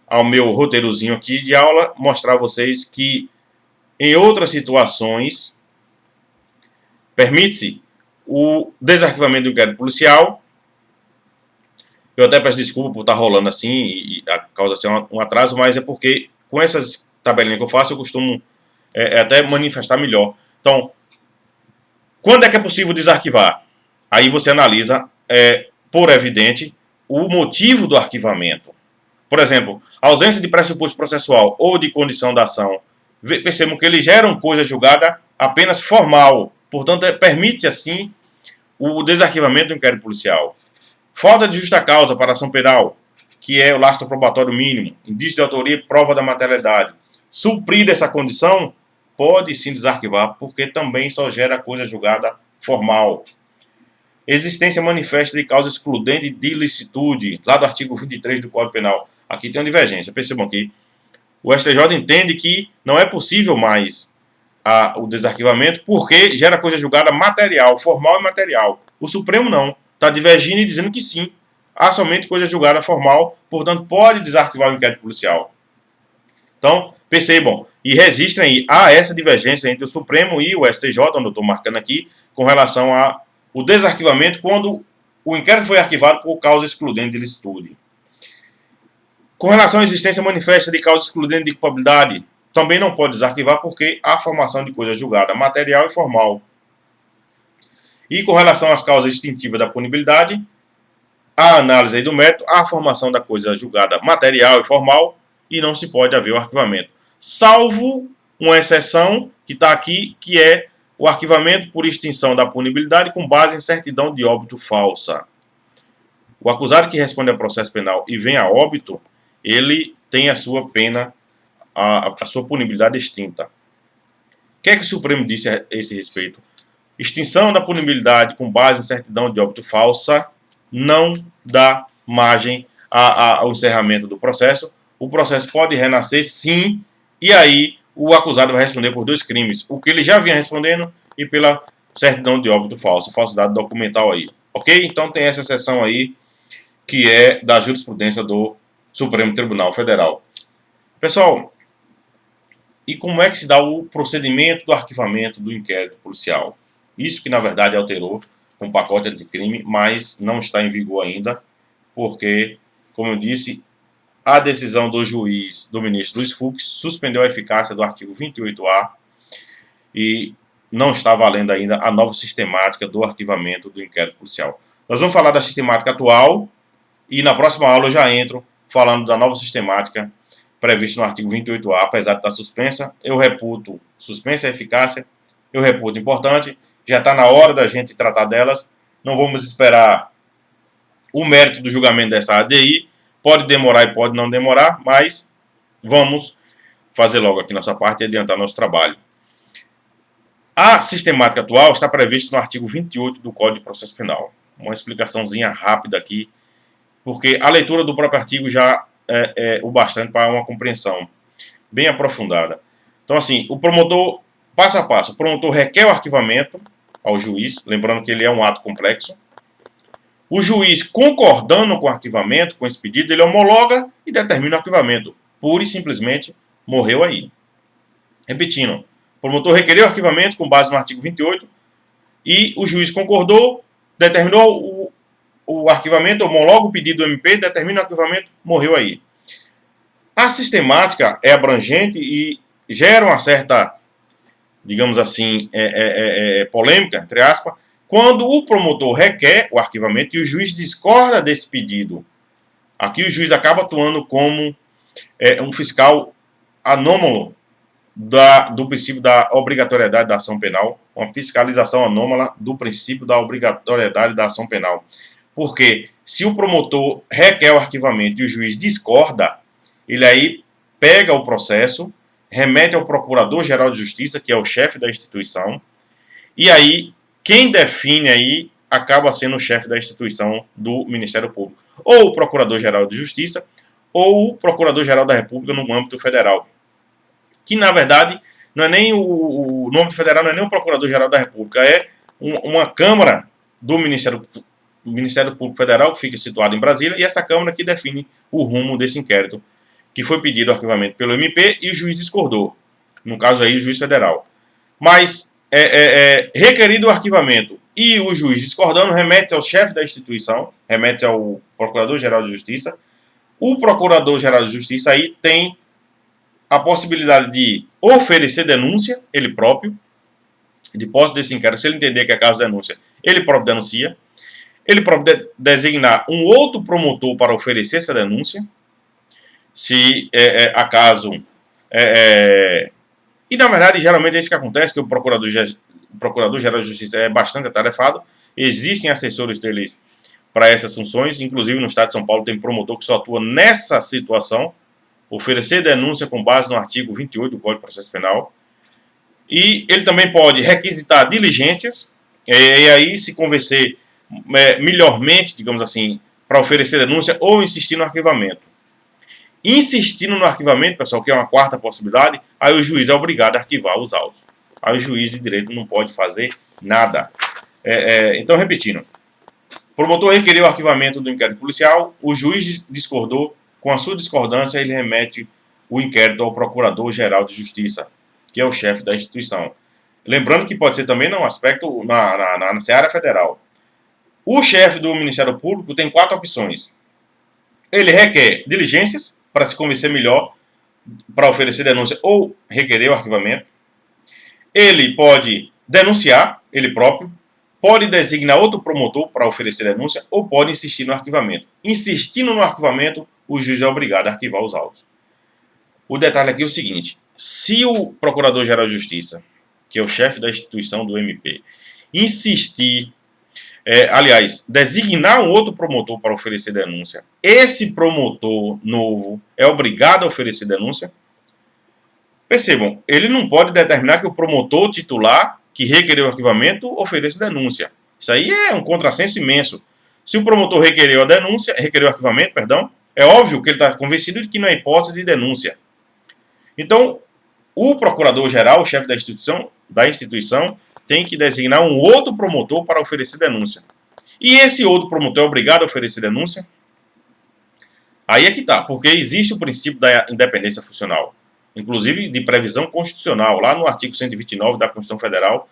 ao meu roteirozinho aqui de aula, mostrar a vocês que em outras situações permite-se o desarquivamento do inquérito policial. Eu até peço desculpa por estar rolando assim e causa assim um atraso, mas é porque com essas tabelinhas que eu faço eu costumo até manifestar melhor. Então, quando é que é possível desarquivar? Aí você analisa, por evidente, o motivo do arquivamento. Por exemplo, ausência de pressuposto processual ou de condição da ação. Percebam que eles geram coisa julgada apenas formal. Portanto, permite-se assim o desarquivamento do inquérito policial. Falta de justa causa para ação penal, que é o lastro probatório mínimo, indício de autoria e prova da materialidade. Suprida essa condição, pode sim desarquivar, porque também só gera coisa julgada formal. Existência manifesta de causa excludente de ilicitude, lá do artigo 23 do Código Penal. Aqui tem uma divergência. Percebam aqui. O STJ entende que não é possível mais o desarquivamento porque gera coisa julgada material, formal e material. O Supremo não. Está divergindo e dizendo que sim. Há somente coisa julgada formal, portanto pode desarquivar o inquérito policial. Então, percebam e registrem aí. Há essa divergência entre o Supremo e o STJ, onde eu estou marcando aqui, com relação ao desarquivamento quando o inquérito foi arquivado por causa excludente de ilicitude. Com relação à existência manifesta de causa excludente de culpabilidade, também não pode desarquivar porque há formação de coisa julgada material e formal. E com relação às causas extintivas da punibilidade, a análise aí do mérito, a formação da coisa julgada material e formal, e não se pode haver o arquivamento. Salvo uma exceção que está aqui, que é o arquivamento por extinção da punibilidade com base em certidão de óbito falsa. O acusado que responde a processo penal e vem a óbito, ele tem a sua pena, a sua punibilidade extinta. O que é que o Supremo disse a esse respeito? Extinção da punibilidade com base em certidão de óbito falsa não dá margem ao encerramento do processo. O processo pode renascer sim, e aí o acusado vai responder por 2 crimes. O que ele já vinha respondendo e pela certidão de óbito falsa, falsidade documental aí. Ok? Então tem essa exceção aí, que é da jurisprudência do Supremo Tribunal Federal. Pessoal, e como é que se dá o procedimento do arquivamento do inquérito policial? Isso que, na verdade, alterou com o pacote anticrime, mas não está em vigor ainda, porque, como eu disse, a decisão do juiz, do ministro Luiz Fux, suspendeu a eficácia do artigo 28A e não está valendo ainda a nova sistemática do arquivamento do inquérito policial. Nós vamos falar da sistemática atual e na próxima aula eu já entro falando da nova sistemática prevista no artigo 28A, apesar de estar suspensa. Eu reputo suspensa a eficácia, eu reputo importante, já está na hora da gente tratar delas, não vamos esperar o mérito do julgamento dessa ADI, pode demorar e pode não demorar, mas vamos fazer logo aqui nossa parte e adiantar nosso trabalho. A sistemática atual está prevista no artigo 28 do Código de Processo Penal. Uma explicaçãozinha rápida aqui, porque a leitura do próprio artigo já é o bastante para uma compreensão bem aprofundada. Então, assim, o promotor, passo a passo, o promotor requer o arquivamento ao juiz, lembrando que ele é um ato complexo. O juiz, concordando com o arquivamento, com esse pedido, ele homologa e determina o arquivamento. Pura e simplesmente morreu aí. Repetindo, o promotor requereu o arquivamento com base no artigo 28 e o juiz concordou, determinou o arquivamento, homologa o pedido do MP, determina o arquivamento, morreu aí. A sistemática é abrangente e gera uma certa, digamos assim, polêmica, entre aspas, quando o promotor requer o arquivamento e o juiz discorda desse pedido. Aqui o juiz acaba atuando como um fiscal anômalo do princípio da obrigatoriedade da ação penal, uma fiscalização anômala do princípio da obrigatoriedade da ação penal. Porque se o promotor requer o arquivamento e o juiz discorda, ele aí pega o processo, remete ao Procurador-Geral de Justiça, que é o chefe da instituição, e aí quem define aí acaba sendo o chefe da instituição do Ministério Público. Ou o Procurador-Geral de Justiça, ou o Procurador-Geral da República no âmbito federal. Que, na verdade, não é nem o âmbito federal, não é nem o Procurador-Geral da República, é uma Câmara do Ministério Público Federal, que fica situado em Brasília, e essa Câmara que define o rumo desse inquérito, que foi pedido o arquivamento pelo MP e o juiz discordou. No caso aí, o juiz federal. Mas requerido o arquivamento e o juiz discordando, remete ao chefe da instituição, remete ao Procurador-Geral de Justiça. O Procurador-Geral de Justiça aí tem a possibilidade de oferecer denúncia, ele próprio, de posse desse inquérito, se ele entender que é caso de denúncia, ele próprio denuncia. Ele próprio designar um outro promotor para oferecer essa denúncia, se acaso... E, na verdade, geralmente é isso que acontece, que o Procurador-Geral de Justiça é bastante atarefado. Existem assessores dele para essas funções. Inclusive, no estado de São Paulo, tem promotor que só atua nessa situação. Oferecer denúncia com base no artigo 28 do Código de Processo Penal. E ele também pode requisitar diligências. E aí, se convencer melhormente, digamos assim, para oferecer denúncia ou insistir no arquivamento. Insistindo no arquivamento, pessoal, que é uma quarta possibilidade, aí o juiz é obrigado a arquivar os autos. Aí o juiz de direito não pode fazer nada. Então, repetindo. O promotor requeriu o arquivamento do inquérito policial, o juiz discordou, com a sua discordância ele remete o inquérito ao Procurador-Geral de Justiça, que é o chefe da instituição. Lembrando que pode ser também num aspecto na seara federal. O chefe do Ministério Público tem 4 opções. Ele requer diligências, para se convencer melhor, para oferecer denúncia ou requerer o arquivamento. Ele pode denunciar, ele próprio, pode designar outro promotor para oferecer denúncia ou pode insistir no arquivamento. Insistindo no arquivamento, o juiz é obrigado a arquivar os autos. O detalhe aqui é o seguinte: se o Procurador-Geral de Justiça, que é o chefe da instituição do MP, insistir, designar um outro promotor para oferecer denúncia, esse promotor novo é obrigado a oferecer denúncia. Percebam, ele não pode determinar que o promotor titular que requereu o arquivamento ofereça denúncia. Isso aí é um contrassenso imenso. Se o promotor requereu o arquivamento, é óbvio que ele está convencido de que não é hipótese de denúncia. Então, o procurador-geral, o chefe da instituição, tem que designar um outro promotor para oferecer denúncia. E esse outro promotor é obrigado a oferecer denúncia? Aí é que está, porque existe o princípio da independência funcional, inclusive de previsão constitucional, lá no artigo 129 da Constituição Federal,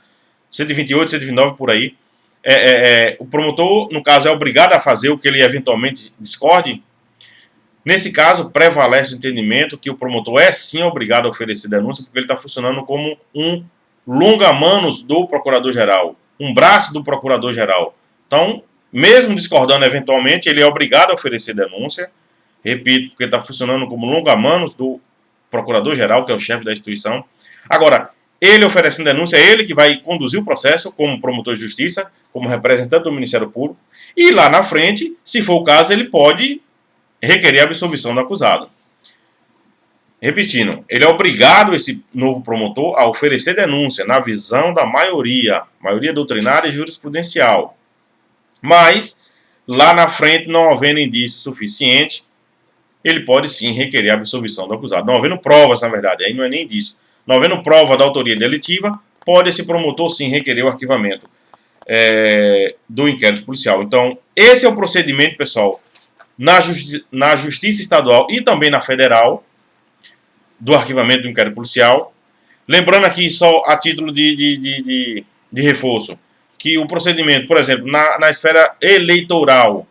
128, 129 por aí. O promotor, no caso, é obrigado a fazer o que ele eventualmente discorde. Nesse caso, prevalece o entendimento que o promotor é sim obrigado a oferecer denúncia, porque ele está funcionando como um longa-manos do Procurador-Geral, um braço do Procurador-Geral. Então, mesmo discordando eventualmente, ele é obrigado a oferecer denúncia, repito, porque está funcionando como longa-manos do Procurador-Geral, que é o chefe da instituição. Agora, ele oferecendo denúncia, é ele que vai conduzir o processo como promotor de justiça, como representante do Ministério Público, e lá na frente, se for o caso, ele pode requerer a absolvição do acusado. Repetindo, ele é obrigado, esse novo promotor, a oferecer denúncia na visão da maioria doutrinária e jurisprudencial. Mas, lá na frente, não havendo indício suficiente, ele pode sim requerer a absolvição do acusado. Não havendo provas, na verdade, aí não é nem indício. Não havendo prova da autoria delitiva, pode esse promotor sim requerer o arquivamento. do inquérito policial. Então, esse é o procedimento, pessoal, na Justiça Estadual e também na Federal, do arquivamento do inquérito policial. Lembrando aqui, só a título de reforço, que o procedimento, por exemplo, na esfera eleitoral,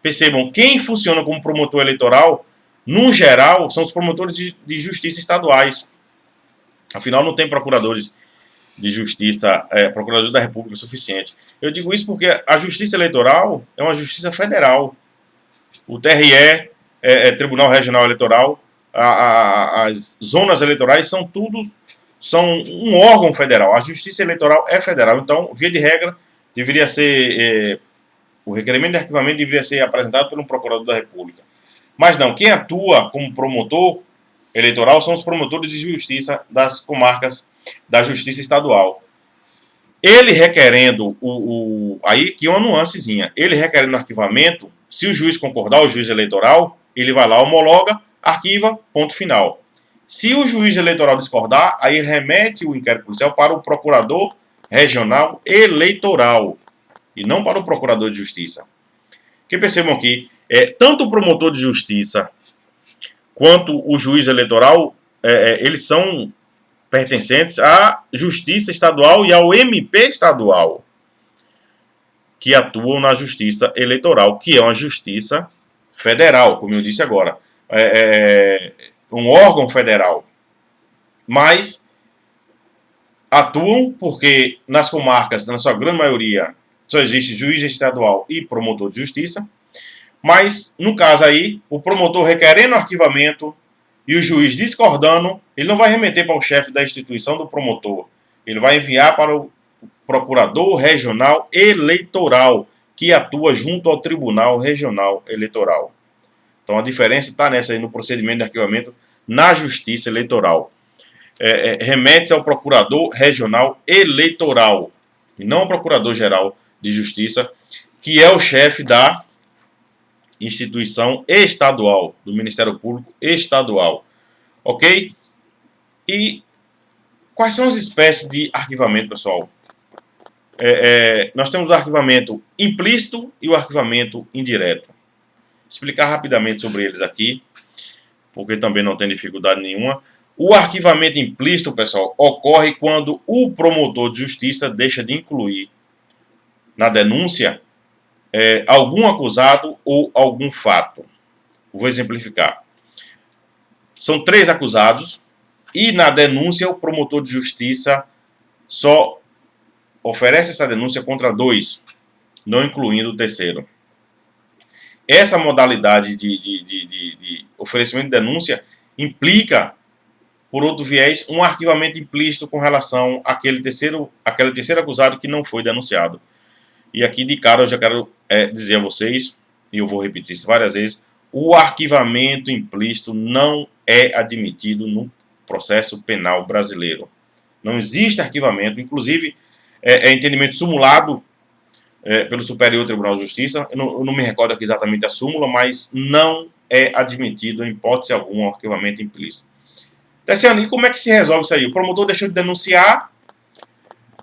percebam, quem funciona como promotor eleitoral, no geral, são os promotores de justiça estaduais. Afinal, não tem procuradores de justiça, procuradores da República suficiente. Eu digo isso porque a justiça eleitoral é uma justiça federal. O TRE, Tribunal Regional Eleitoral, as zonas eleitorais são um órgão federal. A justiça eleitoral é federal. Então, via de regra, deveria ser o requerimento de arquivamento deveria ser apresentado por um procurador da República. Mas não, quem atua como promotor eleitoral são os promotores de justiça das comarcas da Justiça Estadual. Ele requerendo aí que é uma nuancezinha. Ele requerendo arquivamento, se o juiz concordar, o juiz eleitoral, ele vai lá, homologa, arquiva, ponto final. Se o juiz eleitoral discordar, aí remete o inquérito policial para o procurador regional eleitoral e não para o procurador de justiça. Que percebam aqui, tanto o promotor de justiça quanto o juiz eleitoral, eles são pertencentes à Justiça Estadual e ao MP Estadual, que atuam na Justiça Eleitoral, que é uma justiça federal, como eu disse agora. Um órgão federal. Mas atuam porque nas comarcas, na sua grande maioria, só existe juiz estadual e promotor de justiça. Mas, no caso aí, o promotor requerendo arquivamento e o juiz discordando, ele não vai remeter para o chefe da instituição do promotor. Ele vai enviar para o procurador regional eleitoral, que atua junto ao Tribunal Regional Eleitoral. Então, a diferença está nessa aí, no procedimento de arquivamento na Justiça Eleitoral. Remete-se ao Procurador Regional Eleitoral, e não ao Procurador-Geral de Justiça, que é o chefe da instituição estadual, do Ministério Público Estadual. Ok? E quais são as espécies de arquivamento, pessoal? Nós temos o arquivamento implícito e o arquivamento indireto. Explicar rapidamente sobre eles aqui, porque também não tem dificuldade nenhuma. O arquivamento implícito, pessoal, ocorre quando o promotor de justiça deixa de incluir na denúncia algum acusado ou algum fato. Vou exemplificar. São 3 acusados e na denúncia o promotor de justiça só oferece essa denúncia contra 2, não incluindo o terceiro. Essa modalidade de oferecimento de denúncia implica, por outro viés, um arquivamento implícito com relação àquele terceiro acusado que não foi denunciado. E aqui de cara eu já quero dizer a vocês, e eu vou repetir isso várias vezes, o arquivamento implícito não é admitido no processo penal brasileiro. Não existe arquivamento, inclusive entendimento simulado pelo Superior Tribunal de Justiça, eu não me recordo aqui exatamente a súmula, mas não é admitido em hipótese alguma o arquivamento implícito. Tessiano, e como é que se resolve isso aí? O promotor deixou de denunciar,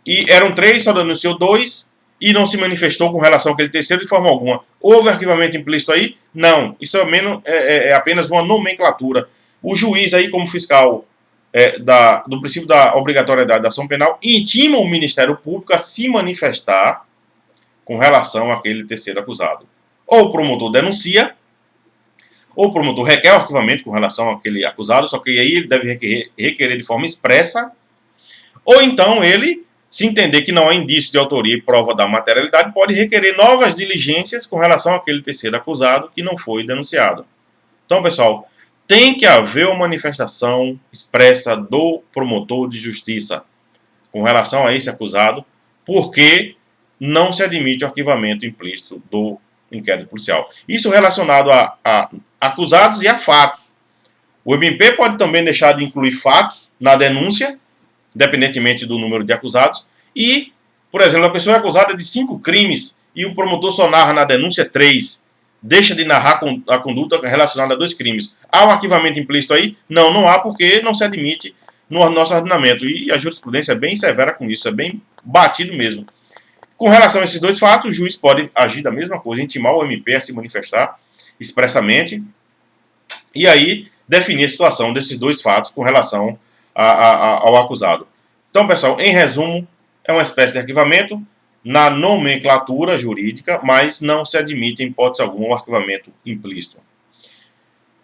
e eram 3, só denunciou 2, e não se manifestou com relação àquele terceiro de forma alguma. Houve arquivamento implícito aí? Não. Isso é apenas uma nomenclatura. O juiz aí, como fiscal do princípio da obrigatoriedade da ação penal, intima o Ministério Público a se manifestar com relação àquele terceiro acusado. Ou o promotor denuncia, ou o promotor requer o arquivamento com relação àquele acusado, só que aí ele deve requerer de forma expressa, ou então ele, se entender que não há indício de autoria e prova da materialidade, pode requerer novas diligências com relação àquele terceiro acusado que não foi denunciado. Então, pessoal, tem que haver uma manifestação expressa do promotor de justiça com relação a esse acusado, porque não se admite o arquivamento implícito do inquérito policial. Isso relacionado a acusados e a fatos. O MP pode também deixar de incluir fatos na denúncia, independentemente do número de acusados, e, por exemplo, a pessoa é acusada de 5 crimes e o promotor só narra na denúncia 3, deixa de narrar a conduta relacionada a 2 crimes. Há um arquivamento implícito aí? Não, não há, porque não se admite no nosso ordenamento. E a jurisprudência é bem severa com isso, é bem batido mesmo. Com relação a esses dois fatos, o juiz pode agir da mesma coisa, intimar o MP a se manifestar expressamente e aí definir a situação desses dois fatos com relação ao acusado. Então, pessoal, em resumo, é uma espécie de arquivamento na nomenclatura jurídica, mas não se admite, em hipótese alguma, o arquivamento implícito.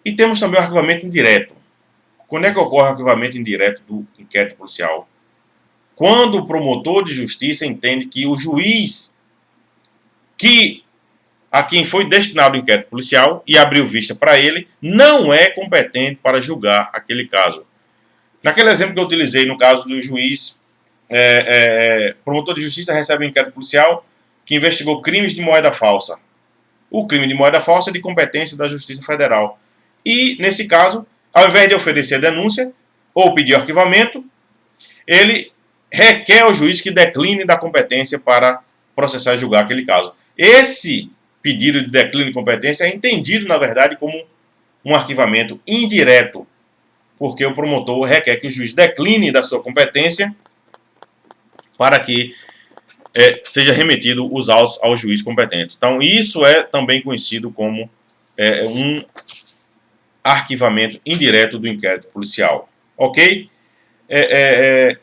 E temos também o arquivamento indireto. Quando é que ocorre o arquivamento indireto do inquérito policial? Quando o promotor de justiça entende que o juiz a quem foi destinado o inquérito policial e abriu vista para ele, não é competente para julgar aquele caso. Naquele exemplo que eu utilizei, no caso do juiz, promotor de justiça recebe um inquérito policial que investigou crimes de moeda falsa. O crime de moeda falsa é de competência da Justiça Federal. E, nesse caso, ao invés de oferecer a denúncia ou pedir arquivamento, ele requer ao juiz que decline da competência para processar e julgar aquele caso. Esse pedido de declínio de competência é entendido, na verdade, como um arquivamento indireto, porque o promotor requer que o juiz decline da sua competência para que seja remetido os autos ao juiz competente. Então, isso é também conhecido como um arquivamento indireto do inquérito policial. Ok?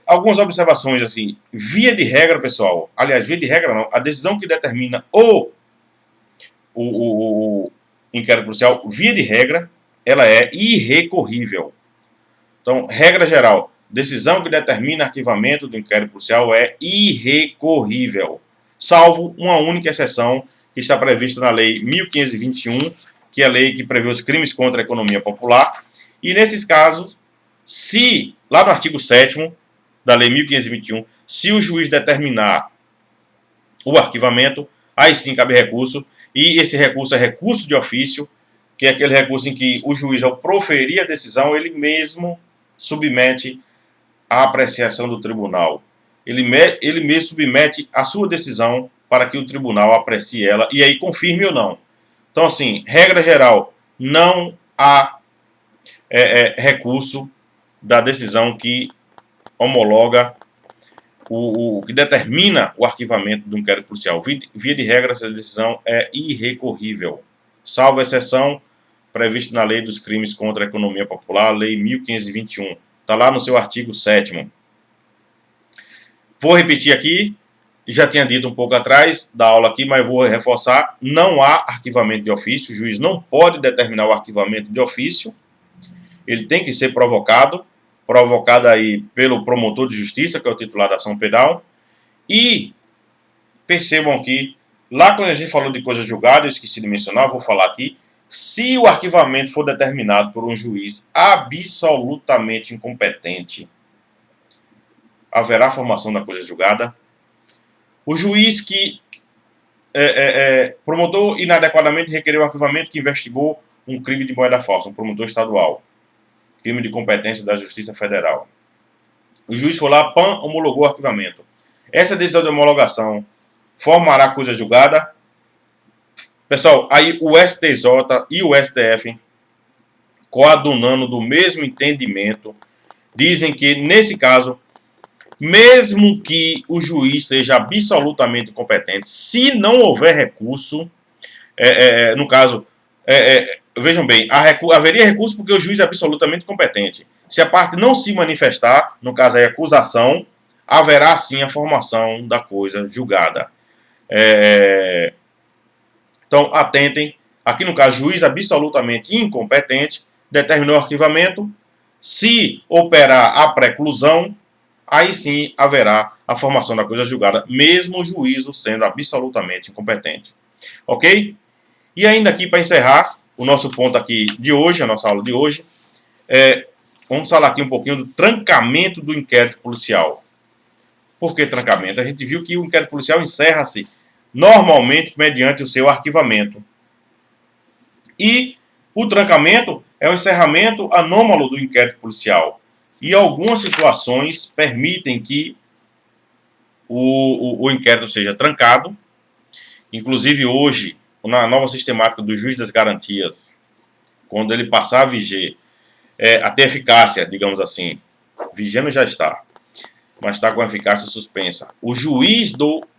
Algumas observações, assim, via de regra, pessoal, aliás, via de regra não, a decisão que determina o inquérito policial, via de regra, ela é irrecorrível. Então, regra geral, decisão que determina arquivamento do inquérito policial é irrecorrível, salvo uma única exceção que está prevista na Lei 1521, que é a lei que prevê os crimes contra a economia popular. E nesses casos, se, lá no artigo 7º da Lei 1521, se o juiz determinar o arquivamento, aí sim cabe recurso, e esse recurso é recurso de ofício, que é aquele recurso em que o juiz, ao proferir a decisão, ele mesmo submete à apreciação do tribunal. Ele mesmo submete a sua decisão para que o tribunal aprecie ela e aí confirme ou não. Então, assim, regra geral, não há recurso da decisão que homologa, que determina o arquivamento do inquérito policial. Via de regra, essa decisão é irrecorrível, salvo exceção prevista na Lei dos Crimes contra a Economia Popular, Lei 1521. Está lá no seu artigo 7º. Vou repetir aqui, já tinha dito um pouco atrás da aula aqui, mas vou reforçar, não há arquivamento de ofício, o juiz não pode determinar o arquivamento de ofício, ele tem que ser provocado aí pelo promotor de justiça, que é o titular da ação penal, e percebam que, lá quando a gente falou de coisa julgada, eu esqueci de mencionar, vou falar aqui, se o arquivamento for determinado por um juiz absolutamente incompetente, haverá formação da coisa julgada. O juiz que promotor inadequadamente requereu o arquivamento que investigou um crime de moeda falsa, um promotor estadual, crime de competência da Justiça Federal. O juiz foi lá, homologou o arquivamento. Essa decisão de homologação formará coisa julgada. Pessoal, aí o STJ e o STF, coadunando do mesmo entendimento, dizem que, nesse caso, mesmo que o juiz seja absolutamente incompetente, se não houver recurso, no caso, vejam bem, haveria recurso porque o juiz é absolutamente competente. Se a parte não se manifestar, no caso aí a acusação, haverá sim a formação da coisa julgada. Então, atentem, aqui no caso, juiz absolutamente incompetente, determinou o arquivamento, se operar a preclusão, aí sim haverá a formação da coisa julgada, mesmo o juízo sendo absolutamente incompetente. Ok? E ainda aqui, para encerrar o nosso ponto aqui de hoje, a nossa aula de hoje, vamos falar aqui um pouquinho do trancamento do inquérito policial. Por que trancamento? A gente viu que o inquérito policial encerra-se normalmente mediante o seu arquivamento. E o trancamento é o encerramento anômalo do inquérito policial. E algumas situações permitem que o inquérito seja trancado. Inclusive hoje, na nova sistemática do juiz das garantias, quando ele passar a viger, a ter eficácia, digamos assim, vigiando já está. mas está com eficácia suspensa. O juiz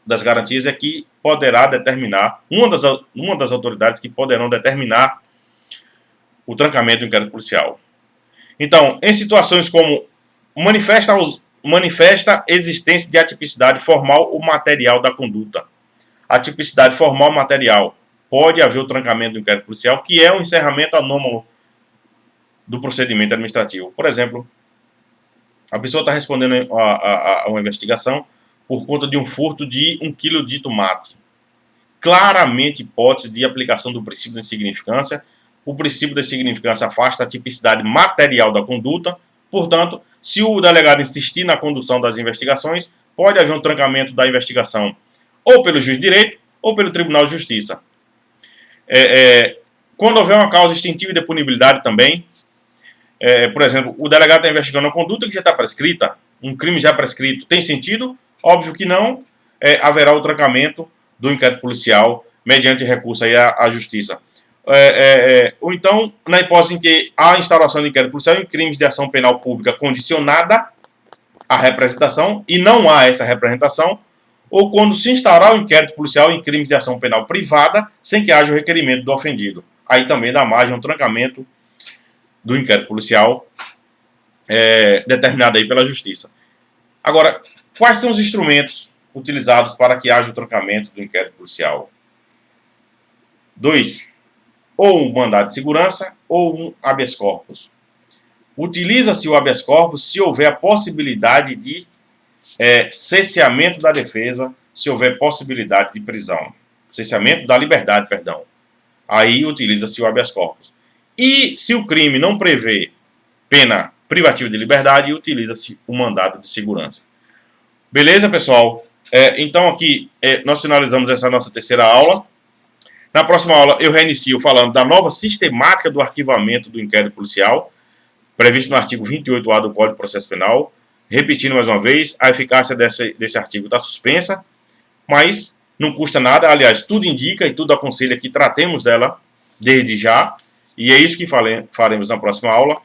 das garantias é que poderá determinar, uma das autoridades que poderão determinar o trancamento do inquérito policial. Então, em situações como manifesta existência de atipicidade formal ou material da conduta. A tipicidade formal ou material, pode haver o trancamento do inquérito policial, que é um encerramento anômalo do procedimento administrativo. Por exemplo, a pessoa está respondendo a uma investigação por conta de um furto de 1 quilo de tomate. Claramente hipótese de aplicação do princípio da insignificância. O princípio da insignificância afasta a tipicidade material da conduta. Portanto, se o delegado insistir na condução das investigações, pode haver um trancamento da investigação ou pelo juiz de direito ou pelo Tribunal de Justiça. Quando houver uma causa extintiva de punibilidade também, por exemplo, o delegado está investigando uma conduta que já está prescrita, um crime já prescrito, tem sentido? Óbvio que não, haverá o trancamento do inquérito policial mediante recurso aí à Justiça. Ou então, na hipótese em que há instauração de inquérito policial em crimes de ação penal pública condicionada à representação e não há essa representação, ou quando se instaurar o inquérito policial em crimes de ação penal privada sem que haja o requerimento do ofendido. Aí também dá margem a um trancamento do inquérito policial determinado aí pela Justiça. Agora, quais são os instrumentos utilizados para que haja o trancamento do inquérito policial? 2. Ou um mandado de segurança ou um habeas corpus. Utiliza-se o habeas corpus se houver a possibilidade de cesseamento da defesa, se houver possibilidade de prisão. Cesseamento da liberdade, perdão. Aí utiliza-se o habeas corpus. E se o crime não prevê pena privativa de liberdade, utiliza-se o mandado de segurança. Beleza, pessoal? Então aqui nós finalizamos essa nossa terceira aula. Na próxima aula eu reinicio falando da nova sistemática do arquivamento do inquérito policial, previsto no artigo 28A do Código de Processo Penal. Repetindo mais uma vez, a eficácia desse artigo está suspensa, mas não custa nada. Aliás, tudo indica e tudo aconselha que tratemos dela desde já. E é isso que faremos na próxima aula.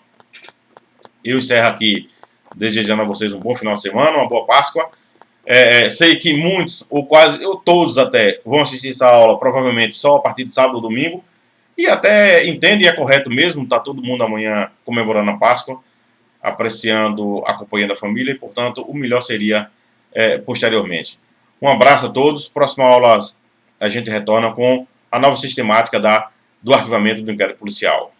Eu encerro aqui desejando a vocês um bom final de semana, uma boa Páscoa. Sei que muitos, ou quase, ou todos até, vão assistir essa aula provavelmente só a partir de sábado ou domingo. E até entendo e é correto mesmo, está todo mundo amanhã comemorando a Páscoa, apreciando a companhia da família, e portanto o melhor seria posteriormente. Um abraço a todos. Próxima aula a gente retorna com a nova sistemática do arquivamento do inquérito policial.